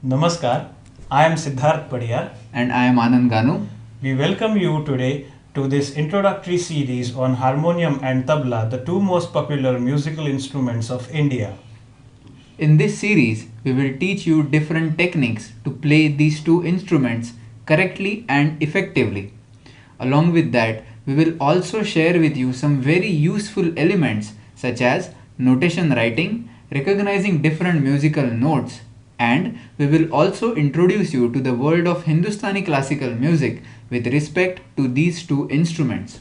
Namaskar, I am Siddharth Padiyar. And I am Anand Ganu. We welcome you today to this introductory series on harmonium and tabla, the two most popular musical instruments of India. In this series, we will teach you different techniques to play these two instruments correctly and effectively. Along with that, we will also share with you some very useful elements such as notation writing, recognizing different musical notes, and we will also introduce you to the world of Hindustani classical music with respect to these two instruments.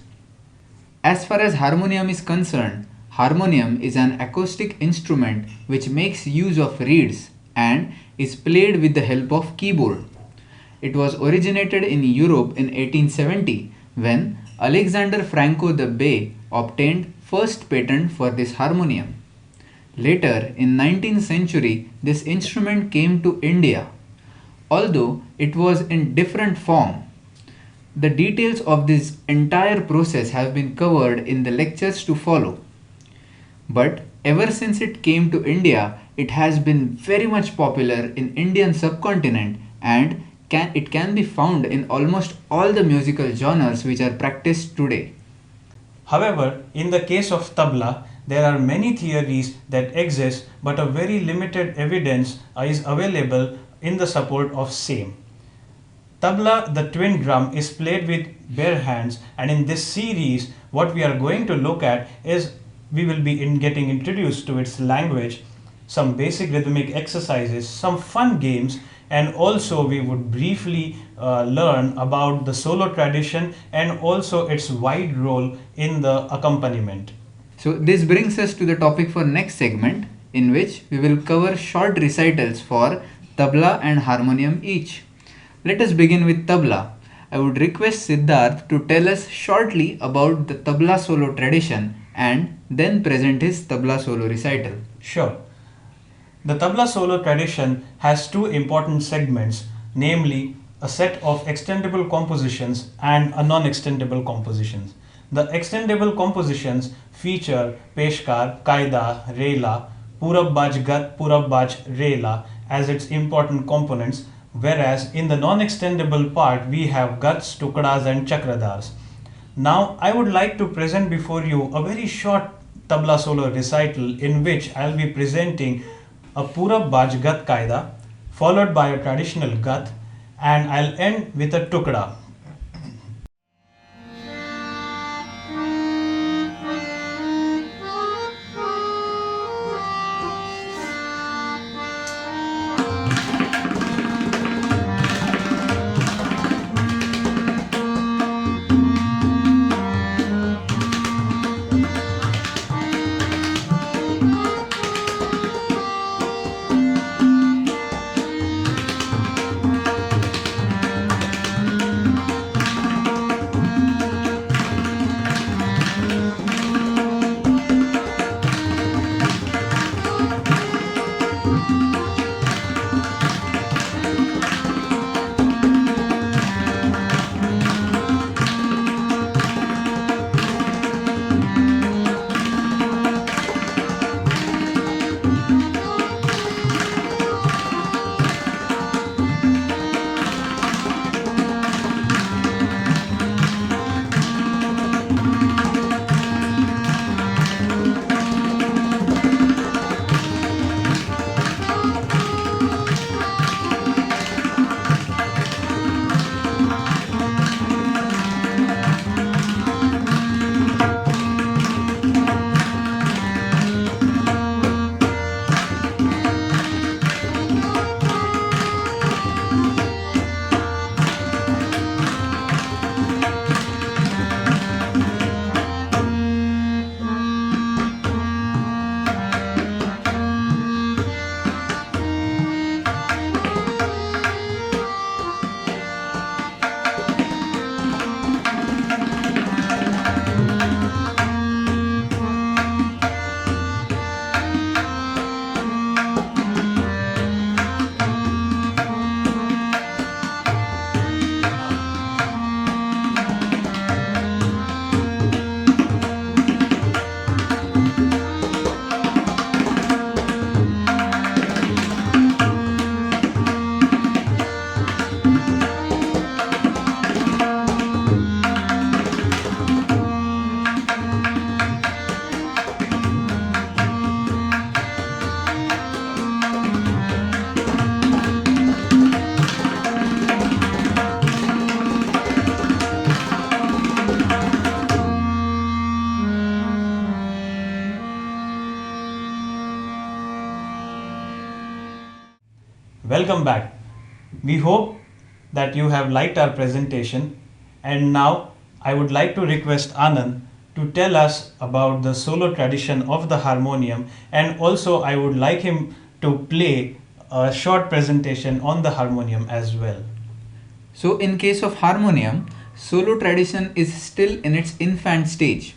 As far as harmonium is concerned, harmonium is an acoustic instrument which makes use of reeds and is played with the help of keyboard. It was originated in Europe in 1870 when Alexander Franco the Bay obtained first patent for this harmonium. Later in 19th century this instrument came to India, although it was in different form. The details of this entire process have been covered in the lectures to follow. But ever since it came to India, it has been very much popular in Indian subcontinent and it can be found in almost all the musical genres which are practiced today. However, in the case of tabla, there are many theories that exist, but a very limited evidence is available in the support of same. Tabla, the twin drum, is played with bare hands, and in this series, what we are going to look at is we will be getting introduced to its language, some basic rhythmic exercises, some fun games, and also we would briefly learn about the solo tradition and also its wide role in the accompaniment. So this brings us to the topic for next segment, in which we will cover short recitals for tabla and harmonium each. Let us begin with tabla. I would request Siddharth to tell us shortly about the tabla solo tradition and then present his tabla solo recital. Sure. The tabla solo tradition has two important segments, namely a set of extendable compositions and a non-extendable compositions. The extendable compositions feature Peshkar, Kaida, Rela, Purab Baj Gat, Purab Baj Rela as its important components, whereas in the non-extendable part we have Gats, Tukdas and Chakradars. Now I would like to present before you a very short tabla solo recital in which I will be presenting a Purab Baj Gat Kaida followed by a traditional Gat, and I'll end with a Tukda. Welcome back. We hope that you have liked our presentation, and now I would like to request Anand to tell us about the solo tradition of the harmonium, and also I would like him to play a short presentation on the harmonium as well. So, in case of harmonium, solo tradition is still in its infant stage.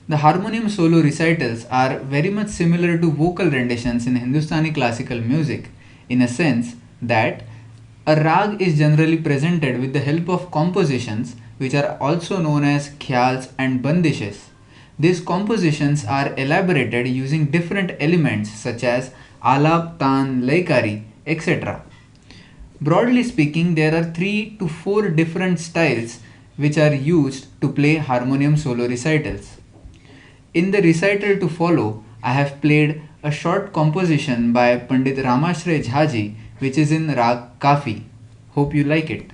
The harmonium solo recitals are very much similar to vocal renditions in Hindustani classical music, in a sense that a rag is generally presented with the help of compositions which are also known as khyals and bandishes. These compositions are elaborated using different elements such as alap, tan, laikari, etc. Broadly speaking, there are 3 to 4 different styles which are used to play harmonium solo recitals. In the recital to follow, I have played a short composition by Pandit Ramashray Jhaji which is in Rag Kafi. Hope you like it.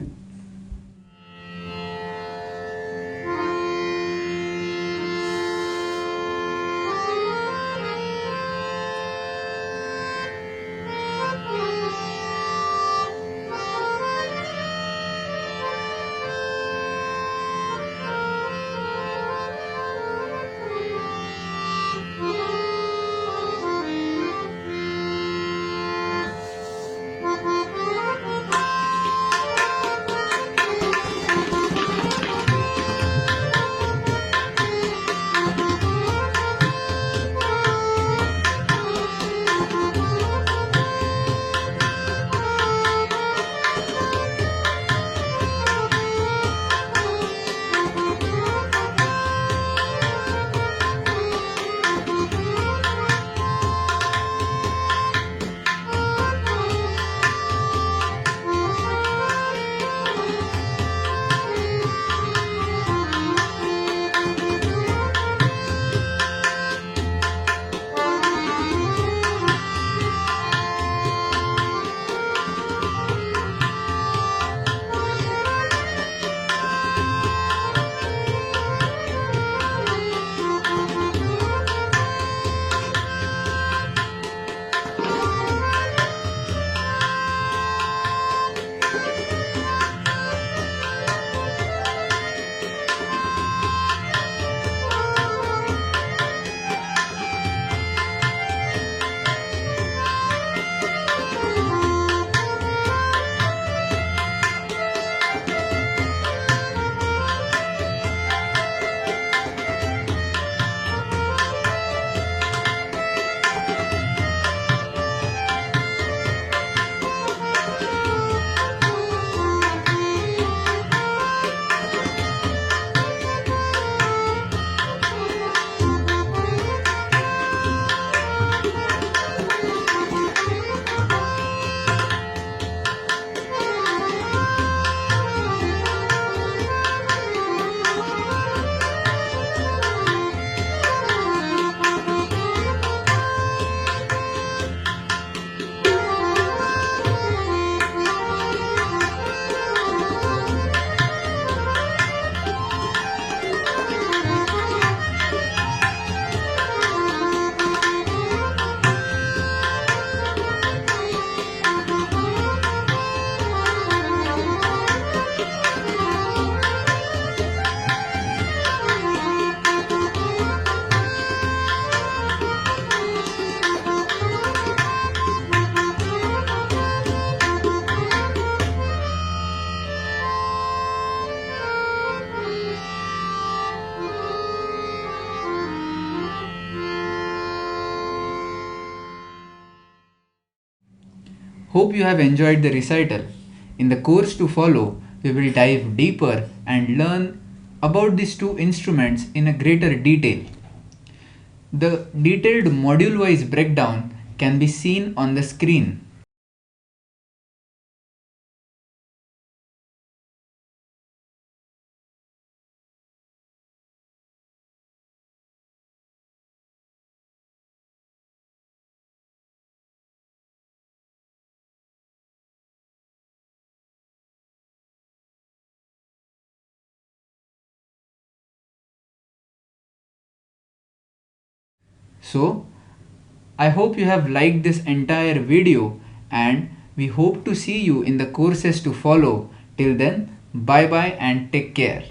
Hope you have enjoyed the recital. In the course to follow, we will dive deeper and learn about these two instruments in a greater detail. The detailed module wise breakdown can be seen on the screen. So, I hope you have liked this entire video and We hope to see you in the courses to follow. Till then, bye bye and take care.